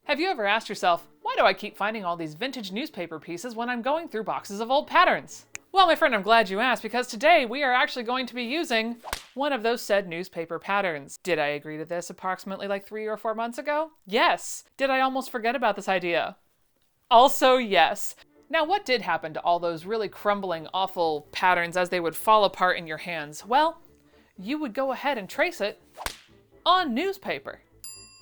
Have you ever asked yourself, why do I keep finding all these vintage newspaper pieces when I'm going through boxes of old patterns? Well, my friend, I'm glad you asked, because today we are actually going to be using one of those said newspaper patterns. Did I agree to this approximately like 3 or 4 months ago? Yes. Did I almost forget about this idea? Also, yes. Now, what did happen to all those really crumbling, awful patterns as they would fall apart in your hands? Well, you would go ahead and trace it on newspaper.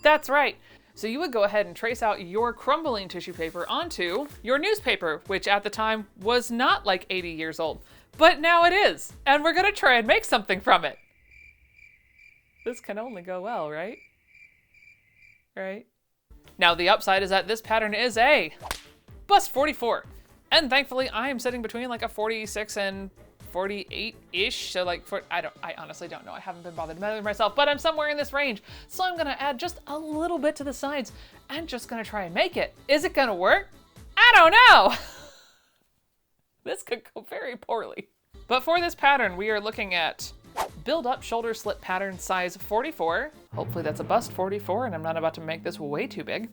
That's right. So you would go ahead and trace out your crumbling tissue paper onto your newspaper, which at the time was not like 80 years old, but now it is. And we're gonna try and make something from it. This can only go well, right? Right? Now the upside is that this pattern is a bust 44. And thankfully I am sitting between like a 46 and 48-ish, so like I honestly don't know. I haven't been bothered to measure myself, but I'm somewhere in this range. So I'm gonna add just a little bit to the sides and just gonna try and make it. Is it gonna work? I don't know. This could go very poorly. But for this pattern, we are looking at build up shoulder slit pattern size 44. Hopefully that's a bust 44 and I'm not about to make this way too big.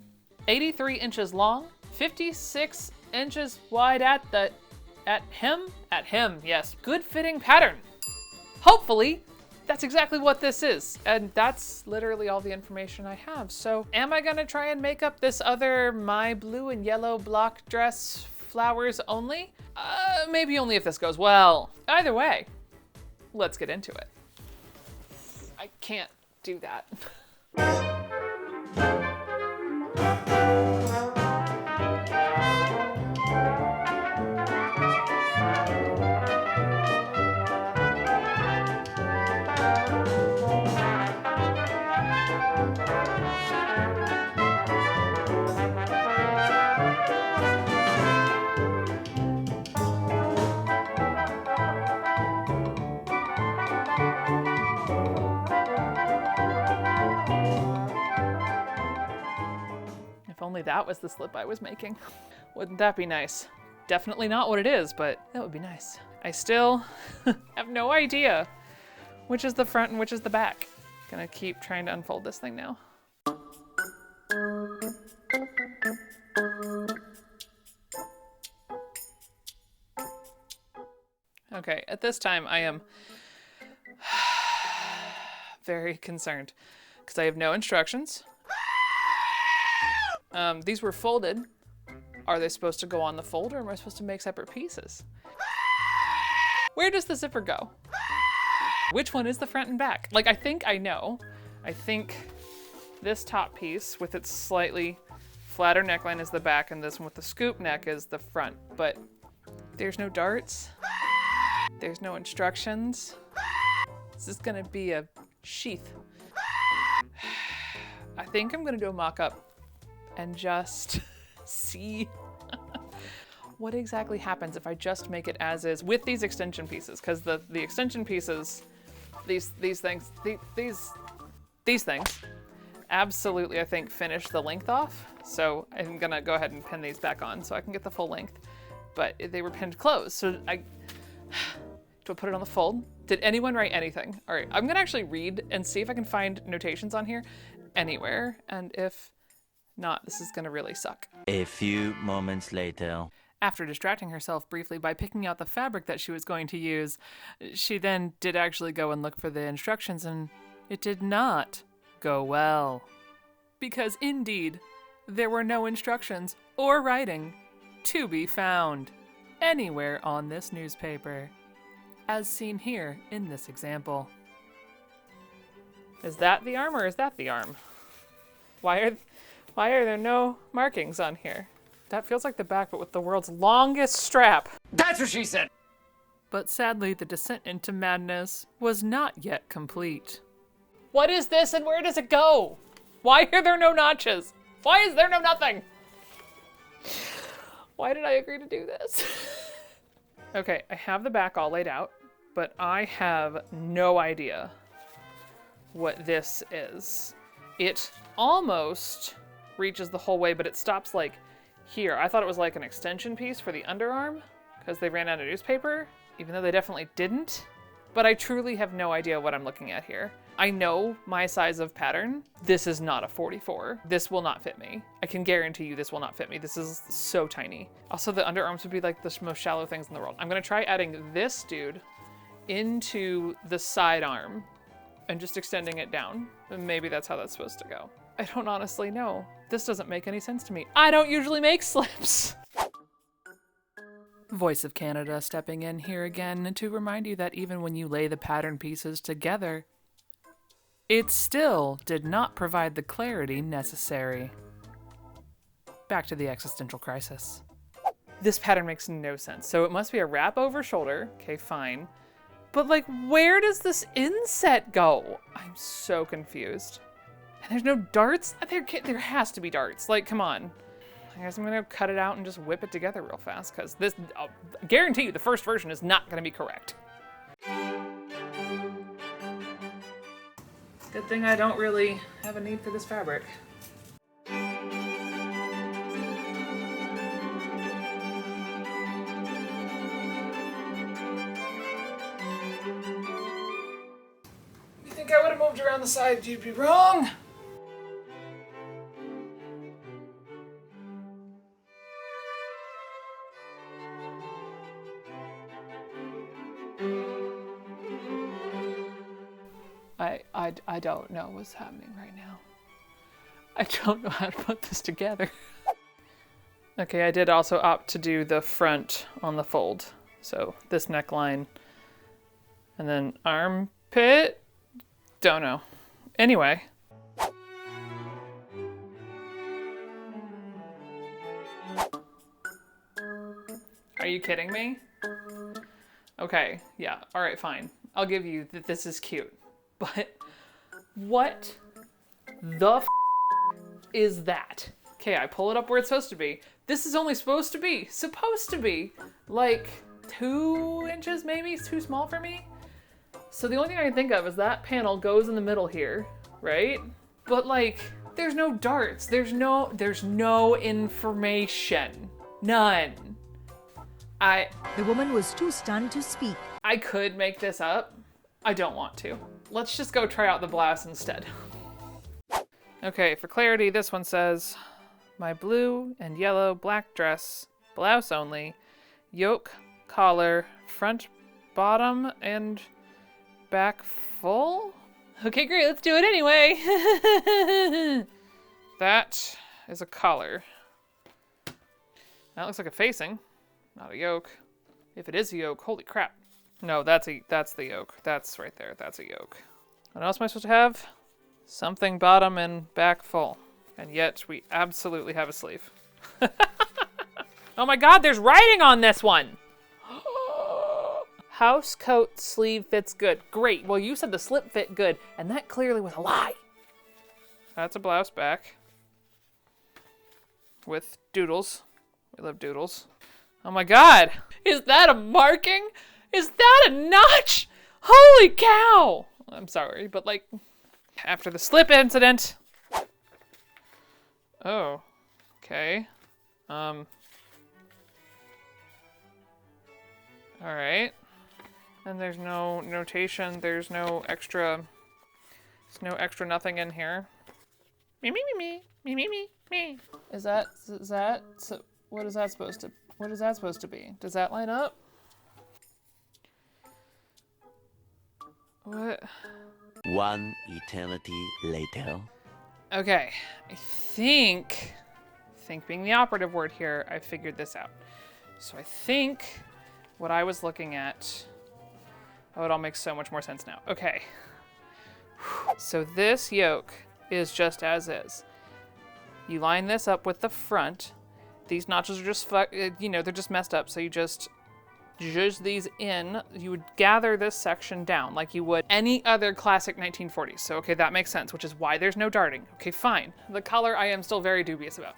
83 inches long, 56 inches wide at hem, yes. Good fitting pattern. Hopefully, that's exactly what this is. And that's literally all the information I have. So am I gonna try and make up this other my blue and yellow block dress flowers only? Maybe only if this goes well. Either way, let's get into it. I can't do that. Only that was the slip I was making. Wouldn't that be nice? Definitely not what it is, but that would be nice. I still have no idea which is the front and which is the back. Gonna keep trying to unfold this thing now. Okay, at this time I am very concerned because I have no instructions. These were folded. Are they supposed to go on the fold or am I supposed to make separate pieces? Where does the zipper go? Which one is the front and back? Like, I think I know. I think this top piece with its slightly flatter neckline is the back and this one with the scoop neck is the front, but there's no darts. There's no instructions. This is gonna be a sheath. I think I'm gonna do a mock-up and just see what exactly happens if I just make it as is with these extension pieces, because the extension pieces, these things absolutely, I think, finish the length off. So I'm gonna go ahead and pin these back on so I can get the full length, but they were pinned closed. So do I put it on the fold? Did anyone write anything? All right, I'm gonna actually read and see if I can find notations on here anywhere, and if not, this is gonna really suck. A few moments later. After distracting herself briefly by picking out the fabric that she was going to use, she then did actually go and look for the instructions, and it did not go well. Because indeed, there were no instructions or writing to be found anywhere on this newspaper, as seen here in this example. Is that the arm or is that the arm? Why are there no markings on here? That feels like the back, but with the world's longest strap. That's what she said! But sadly, the descent into madness was not yet complete. What is this and where does it go? Why are there no notches? Why is there no nothing? Why did I agree to do this? Okay, I have the back all laid out, but I have no idea what this is. It almost reaches the whole way, but it stops like here. I thought it was like an extension piece for the underarm because they ran out of newspaper, even though they definitely didn't. But I truly have no idea what I'm looking at here. I know my size of pattern. This is not a 44. This will not fit me. I can guarantee you this will not fit me. This is so tiny. Also, the underarms would be like the most shallow things in the world. I'm gonna try adding this dude into the side arm and just extending it down. And maybe that's how that's supposed to go. I don't honestly know. This doesn't make any sense to me. I don't usually make slips. Voice of Canada stepping in here again to remind you that even when you lay the pattern pieces together, it still did not provide the clarity necessary. Back to the existential crisis. This pattern makes no sense. So it must be a wrap over shoulder. Okay, fine. But like, where does this inset go? I'm so confused. And there's no darts? There has to be darts. Like, come on. I guess I'm gonna cut it out and just whip it together real fast, because this, I'll guarantee you the first version is not gonna be correct. Good thing I don't really have a need for this fabric. You think I would have moved around the side, you'd be wrong. I don't know what's happening right now. I don't know how to put this together. Okay, I did also opt to do the front on the fold. So this neckline and then armpit. Don't know. Anyway. Are you kidding me? Okay, yeah, all right, fine. I'll give you that this is cute. But what the f is that? Okay, I pull it up where it's supposed to be. This is only supposed to be like 2 inches maybe? It's too small for me. So the only thing I can think of is that panel goes in the middle here, right? But like, there's no darts. There's no information. None. The woman was too stunned to speak. I could make this up. I don't want to. Let's just go try out the blouse instead. Okay, for clarity, this one says, my blue and yellow black dress, blouse only, yoke, collar, front, bottom, and back full? Okay, great, let's do it anyway. That is a collar. That looks like a facing, not a yoke. If it is a yoke, holy crap. No, that's the yoke. That's right there. That's a yoke. What else am I supposed to have? Something bottom and back full. And yet we absolutely have a sleeve. Oh my God, there's writing on this one. House coat sleeve fits good. Great. Well, you said the slip fit good, and that clearly was a lie. That's a blouse back with doodles. We love doodles. Oh my God. Is that a marking? Is that a notch? Holy cow! I'm sorry, but like, after the slip incident. Oh, okay. All right. And there's no notation. There's no extra nothing in here. Me, me, me, me, me, me, me. Is that, so what is that supposed to be? Does that line up? What? One eternity later. Okay, I think being the operative word here, I figured this out. So I think what I was looking at, oh, it all makes so much more sense now. Okay. So this yoke is just as is. You line this up with the front. These notches are just, they're just messed up. So you just zhuzh these in. You would gather this section down like you would any other classic 1940s. So, okay, that makes sense, which is why there's no darting. Okay, fine. The color I am still very dubious about.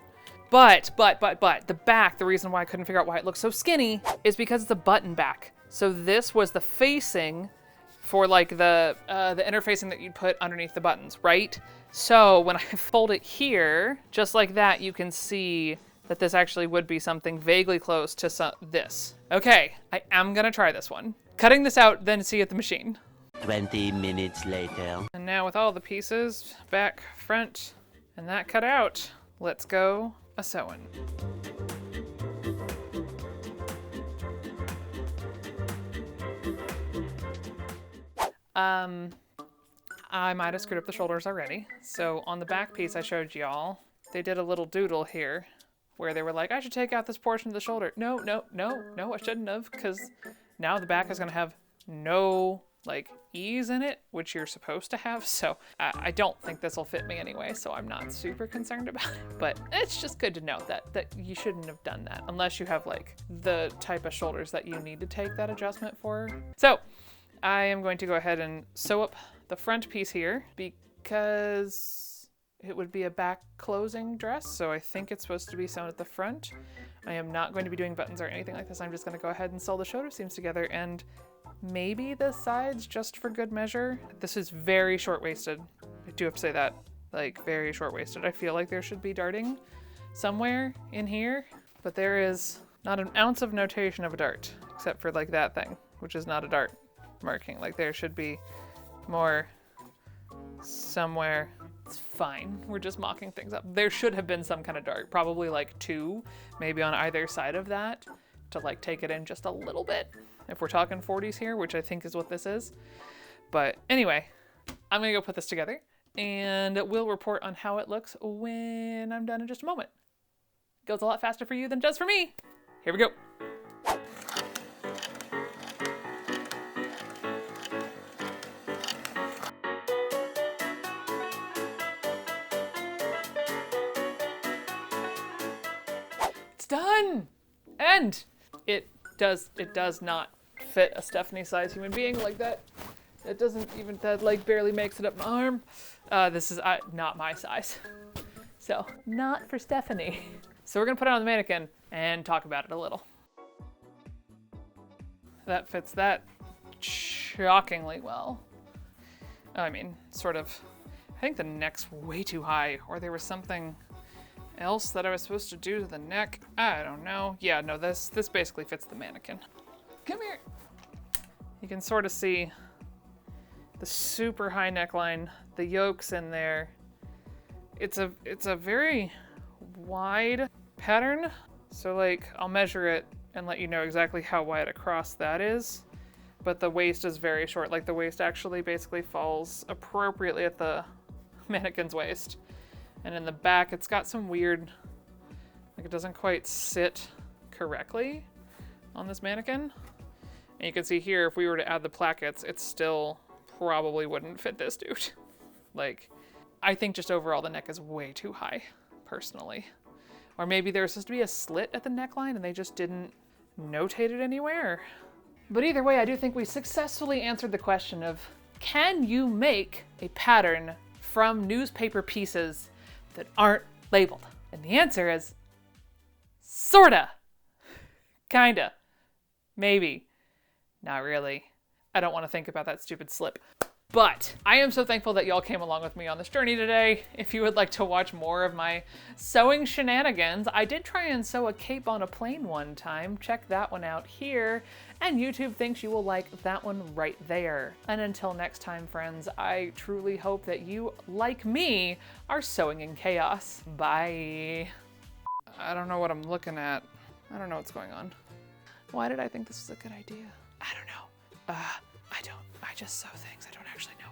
But, the back, the reason why I couldn't figure out why it looks so skinny is because it's a button back. So this was the facing for like the interfacing that you'd put underneath the buttons, right? So when I fold it here, just like that, you can see that this actually would be something vaguely close to this. Okay, I am gonna try this one. Cutting this out, then see at the machine. 20 minutes later. And now with all the pieces, back, front, and that cut out, let's go a-sewing. I might have screwed up the shoulders already. So on the back piece I showed y'all, they did a little doodle here where they were like, I should take out this portion of the shoulder. No, I shouldn't have, because now the back is going to have no like ease in it, which you're supposed to have. So I don't think this will fit me anyway, so I'm not super concerned about it. But it's just good to know that you shouldn't have done that unless you have like the type of shoulders that you need to take that adjustment for. So I am going to go ahead and sew up the front piece here because it would be a back closing dress. So I think it's supposed to be sewn at the front. I am not going to be doing buttons or anything like this. I'm just going to go ahead and sew the shoulder seams together and maybe the sides just for good measure. This is very short-waisted. I do have to say that, like very short-waisted. I feel like there should be darting somewhere in here, but there is not an ounce of notation of a dart except for like that thing, which is not a dart marking. Like there should be more somewhere. It's fine. We're just mocking things up. There should have been some kind of dart, probably like 2, maybe on either side of that to like take it in just a little bit. If we're talking 40s here, which I think is what this is. But anyway, I'm gonna go put this together and we'll report on how it looks when I'm done in just a moment. It goes a lot faster for you than it does for me. Here we go. It's done! And it does not fit a Stephanie size human being like that. It doesn't even, that like barely makes it up my arm. This is not my size. So not for Stephanie. So we're gonna put it on the mannequin and talk about it a little. That fits that shockingly well. I mean, sort of, I think the neck's way too high, or there was something else that I was supposed to do to the neck. I don't know. Yeah, no, this basically fits the mannequin. Come here. You can sort of see the super high neckline, the yoke's in there. It's a very wide pattern. So like, I'll measure it and let you know exactly how wide across that is. But the waist is very short. Like the waist actually basically falls appropriately at the mannequin's waist. And in the back, it's got some weird, like it doesn't quite sit correctly on this mannequin. And you can see here, if we were to add the plackets, it still probably wouldn't fit this dude. Like, I think just overall the neck is way too high, personally. Or maybe there was supposed to be a slit at the neckline and they just didn't notate it anywhere. But either way, I do think we successfully answered the question of, can you make a pattern from newspaper pieces that aren't labeled? And the answer is, sorta, kinda, maybe, not really. I don't want to think about that stupid slip. But I am so thankful that y'all came along with me on this journey today. If you would like to watch more of my sewing shenanigans, I did try and sew a cape on a plane one time. Check that one out here. And YouTube thinks you will like that one right there. And until next time, friends, I truly hope that you, like me, are sewing in chaos. Bye. I don't know what I'm looking at. I don't know what's going on. Why did I think this was a good idea? I don't know. I just sew things. I don't actually know